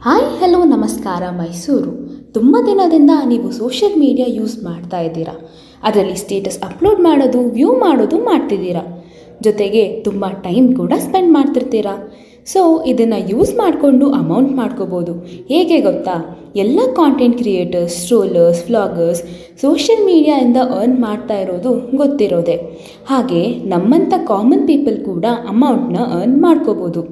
Hi hello ನಮಸ್ಕಾರ ಮೈಸೂರು. ತುಂಬ ದಿನದಿಂದ ನೀವು ಸೋಷಿಯಲ್ ಮೀಡಿಯಾ ಯೂಸ್ ಮಾಡ್ತಾ ಇದ್ದೀರಾ. ಅದರಲ್ಲಿ ಸ್ಟೇಟಸ್ ಅಪ್ಲೋಡ್ ಮಾಡೋದು, ವ್ಯೂ ಮಾಡೋದು ಮಾಡ್ತಿದ್ದೀರಾ. ಜೊತೆಗೆ ತುಂಬ ಟೈಮ್ ಕೂಡ ಸ್ಪೆಂಡ್ ಮಾಡ್ತಿರ್ತೀರಾ. ಸೊ ಇದನ್ನು ಯೂಸ್ ಮಾಡಿಕೊಂಡು ಅಮೌಂಟ್ ಮಾಡ್ಕೋಬೋದು. ಹೇಗೆ ಗೊತ್ತಾ? ಎಲ್ಲ content creators, strollers, vloggers social ಮೀಡಿಯಾಯಿಂದ ಅರ್ನ್ ಮಾಡ್ತಾ ಇರೋದು ಗೊತ್ತಿರೋದೆ. ಹಾಗೆ ನಮ್ಮಂಥ ಕಾಮನ್ ಪೀಪಲ್ ಕೂಡ ಅಮೌಂಟ್ನ ಅರ್ನ್ ಮಾಡ್ಕೋಬೋದು.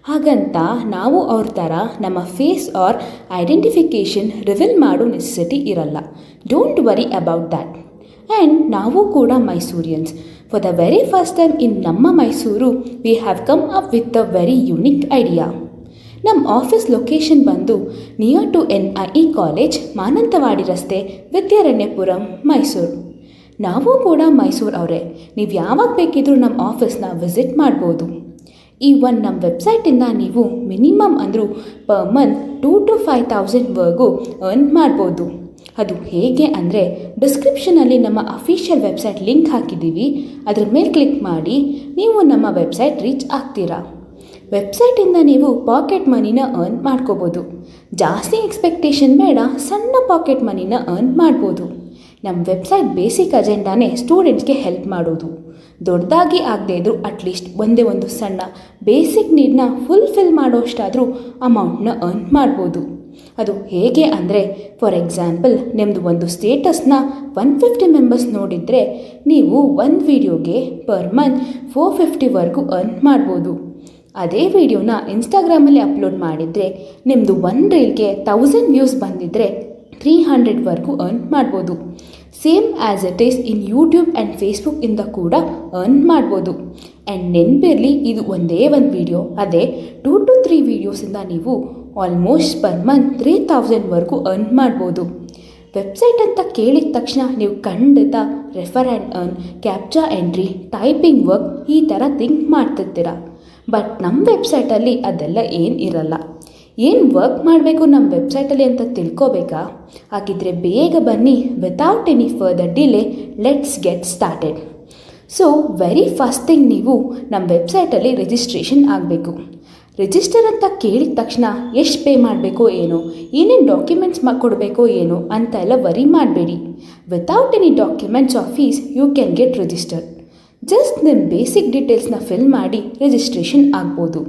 ಹಾಗಂತ ನಾವು ಅವ್ರ ಥರ ನಮ್ಮ ಫೇಸ್ ಆರ್ ಐಡೆಂಟಿಫಿಕೇಷನ್ ರಿವೀಲ್ ಮಾಡೋ ನೆಸೆಸಿಟಿ ಇರಲ್ಲ. Don't worry about that. And ನಾವು ಕೂಡ Mysoreans. For the very first time in ನಮ್ಮ Mysuru we have come up with a very unique idea. ನಮ್ಮ ಆಫೀಸ್ ಲೊಕೇಶನ್ ಬಂದು near to NIE college, Mananthavadi ರಸ್ತೆ, ವಿದ್ಯಾರಣ್ಯಪುರಂ, ಮೈಸೂರು. ನಾವು ಕೂಡ ಮೈಸೂರು ಅವರೇ. ನೀವು ಯಾವಾಗ ಬೇಕಿದ್ರೂ ನಮ್ಮ ಆಫೀಸ್ನ ವಿಸಿಟ್ ಮಾಡ್ಬೋದು. ಈ ನಮ್ಮ ವೆಬ್ಸೈಟಿಂದ ನೀವು ಮಿನಿಮಮ್ ಅಂದರೂ ಪರ್ ಮಂತ್ 2,000 to 5,000ವರೆಗೂ ಅರ್ನ್ ಮಾಡ್ಬೋದು. ಅದು ಹೇಗೆ ಅಂದರೆ, ಡಿಸ್ಕ್ರಿಪ್ಷನಲ್ಲಿ ನಮ್ಮ ಅಫಿಷಿಯಲ್ ವೆಬ್ಸೈಟ್ ಲಿಂಕ್ ಹಾಕಿದ್ದೀವಿ. ಅದ್ರ ಮೇಲೆ ಕ್ಲಿಕ್ ಮಾಡಿ ನೀವು ನಮ್ಮ ವೆಬ್ಸೈಟ್ ರೀಚ್ ಆಗ್ತೀರಾ. ವೆಬ್ಸೈಟಿಂದ ನೀವು ಪಾಕೆಟ್ ಮನಿನ ಅರ್ನ್ ಮಾಡ್ಕೋಬೋದು. ಜಾಸ್ತಿ ಎಕ್ಸ್ಪೆಕ್ಟೇಷನ್ ಬೇಡ, ಸಣ್ಣ ಪಾಕೆಟ್ ಮನಿನ ಅರ್ನ್ ಮಾಡ್ಬೋದು. ನಮ್ಮ ವೆಬ್ಸೈಟ್ ಬೇಸಿಕ್ ಅಜೆಂಡಾನೇ ಸ್ಟೂಡೆಂಟ್ಸ್ಗೆ ಹೆಲ್ಪ್ ಮಾಡೋದು. ದೊಡ್ಡದಾಗಿ ಆಗದೇ ಇದ್ದರೂ ಅಟ್ಲೀಸ್ಟ್ ಒಂದೇ ಒಂದು ಸಣ್ಣ ಬೇಸಿಕ್ ನೀಡನ್ನ ಫುಲ್ಫಿಲ್ ಮಾಡೋಷ್ಟಾದರೂ ಅಮೌಂಟ್ನ ಅರ್ನ್ ಮಾಡ್ಬೋದು. ಅದು ಹೇಗೆ ಅಂದರೆ, ಫಾರ್ ಎಕ್ಸಾಂಪಲ್ ನಿಮ್ಮದು ಒಂದು ಸ್ಟೇಟಸ್ನ 150 ಮೆಂಬರ್ಸ್ ನೋಡಿದರೆ ನೀವು ಒಂದು ವಿಡಿಯೋಗೆ ಪರ್ ಮಂತ್ 450ವರೆಗೂ ಅರ್ನ್ ಮಾಡ್ಬೋದು. ಅದೇ ವಿಡಿಯೋನ ಇನ್ಸ್ಟಾಗ್ರಾಮಲ್ಲಿ ಅಪ್ಲೋಡ್ ಮಾಡಿದರೆ ನಿಮ್ಮದು ಒಂದು ರೀಲ್ಗೆ 1000 ವ್ಯೂಸ್ ಬಂದಿದ್ದರೆ 300ವರೆಗೂ ಅರ್ನ್ ಮಾಡ್ಬೋದು. Same as it is in YouTube and Facebook ಇಂದ ಕೂಡ ಅರ್ನ್ ಮಾಡ್ಬೋದು. ಆ್ಯಂಡ್ ನೆನಪಿರಲಿ, ಇದು ಒಂದೇ ಒಂದು ವಿಡಿಯೋ. ಅದೇ 2 to 3 ವೀಡಿಯೋಸಿಂದ ನೀವು ಆಲ್ಮೋಸ್ಟ್ ಪರ್ ಮಂತ್ 3,000ವರೆಗೂ ಅರ್ನ್ ಮಾಡ್ಬೋದು. ವೆಬ್ಸೈಟ್ ಅಂತ ಕೇಳಿದ ತಕ್ಷಣ ನೀವು ಖಂಡಿತ refer and earn, captcha entry, typing work ಈ ಥರ ಥಿಂಕ್ ಮಾಡ್ತಿರ್ತೀರ. ಬಟ್ ನಮ್ಮ ವೆಬ್ಸೈಟಲ್ಲಿ ಅದೆಲ್ಲ ಏನು ಇರಲ್ಲ. ಏನು ವರ್ಕ್ ಮಾಡಬೇಕು ನಮ್ಮ ವೆಬ್ಸೈಟಲ್ಲಿ ಅಂತ ತಿಳ್ಕೋಬೇಕಾ? ಹಾಗಿದ್ರೆ ಬೇಗ ಬನ್ನಿ. Without any further delay let's get started. So very first thing, ನೀವು ನಮ್ಮ ವೆಬ್ಸೈಟಲ್ಲಿ ರಿಜಿಸ್ಟ್ರೇಷನ್ ಆಗಬೇಕು. ರಿಜಿಸ್ಟರ್ ಅಂತ ಕೇಳಿದ ತಕ್ಷಣ ಎಷ್ಟು ಪೇ ಮಾಡಬೇಕೋ ಏನೋ, ಏನೇನು ಡಾಕ್ಯುಮೆಂಟ್ಸ್ ಕೊಡಬೇಕೋ ಏನೋ ಅಂತ ಎಲ್ಲ ವರಿ ಮಾಡಬೇಡಿ. Without any documents or fees you can get registered. Just ನಿಮ್ಮ ಬೇಸಿಕ್ ಡೀಟೇಲ್ಸ್ನ ಫಿಲ್ ಮಾಡಿ ರಿಜಿಸ್ಟ್ರೇಷನ್ ಆಗ್ಬೋದು.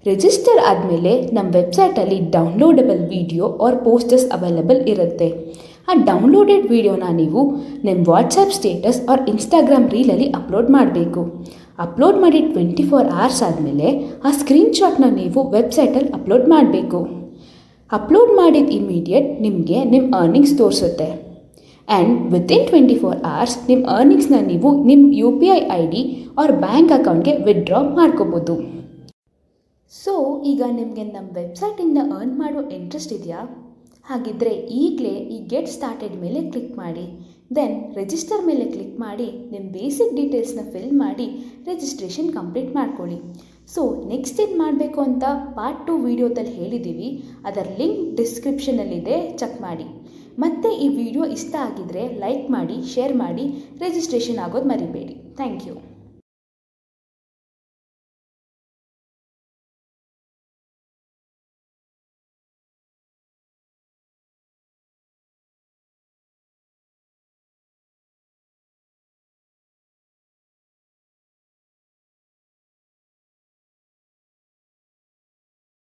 ರಿಜಿಸ್ಟರ್ ಆದಮೇಲೆ ನಮ್ಮ ವೆಬ್ಸೈಟಲ್ಲಿ downloadable video or posters available ಇರುತ್ತೆ. ಆ ಡೌನ್ಲೋಡೆಡ್ ವಿಡಿಯೋನ ನೀವು ನಿಮ್ಮ ವಾಟ್ಸಪ್ ಸ್ಟೇಟಸ್ ಆರ್ ಇನ್ಸ್ಟಾಗ್ರಾಮ್ ರೀಲಲ್ಲಿ ಅಪ್ಲೋಡ್ ಮಾಡಬೇಕು. ಅಪ್ಲೋಡ್ ಮಾಡಿ 24 hours ಆದಮೇಲೆ ಆ ಸ್ಕ್ರೀನ್ಶಾಟ್ನ ನೀವು ವೆಬ್ಸೈಟಲ್ಲಿ ಅಪ್ಲೋಡ್ ಮಾಡಬೇಕು. ಅಪ್ಲೋಡ್ ಮಾಡಿದ ಇಮಿಡಿಯೇಟ್ ನಿಮಗೆ ನಿಮ್ಮ ಅರ್ನಿಂಗ್ಸ್ ತೋರಿಸುತ್ತೆ. ಆ್ಯಂಡ್ ವಿತಿನ್ 24 hours ನಿಮ್ಮ ಅರ್ನಿಂಗ್ಸ್ನ ನೀವು ನಿಮ್ಮ UPI ID ಆರ್ ಬ್ಯಾಂಕ್ ಅಕೌಂಟ್ಗೆ ವಿತ್ಡ್ರಾ ಮಾಡ್ಕೋಬೋದು. ಸೊ ಈಗ ನಿಮಗೆ ನಮ್ಮ ವೆಬ್ಸೈಟಿಂದ ಅರ್ನ್ ಮಾಡೋ ಇಂಟ್ರೆಸ್ಟ್ ಇದೆಯಾ? ಹಾಗಿದ್ದರೆ ಈಗಲೇ ಈ ಗೆಟ್ ಸ್ಟಾರ್ಟೆಡ್ ಮೇಲೆ ಕ್ಲಿಕ್ ಮಾಡಿ. ದೆನ್ ರಿಜಿಸ್ಟರ್ ಮೇಲೆ ಕ್ಲಿಕ್ ಮಾಡಿ ನಿಮ್ಮ ಬೇಸಿಕ್ ಡೀಟೇಲ್ಸ್ನ ಫಿಲ್ ಮಾಡಿ ರಿಜಿಸ್ಟ್ರೇಷನ್ ಕಂಪ್ಲೀಟ್ ಮಾಡ್ಕೊಳ್ಳಿ. ಸೊ ನೆಕ್ಸ್ಟ್ ಏನು ಮಾಡಬೇಕು ಅಂತ ಪಾರ್ಟ್ 2 ವೀಡಿಯೋದಲ್ಲಿ ಹೇಳಿದ್ದೀವಿ. ಅದರ ಲಿಂಕ್ ಡಿಸ್ಕ್ರಿಪ್ಷನಲ್ಲಿದೆ, ಚೆಕ್ ಮಾಡಿ. ಮತ್ತು ಈ ವಿಡಿಯೋ ಇಷ್ಟ ಆಗಿದರೆ ಲೈಕ್ ಮಾಡಿ, ಶೇರ್ ಮಾಡಿ, ರಿಜಿಸ್ಟ್ರೇಷನ್ ಆಗೋದು ಮರಿಬೇಡಿ. Thank you.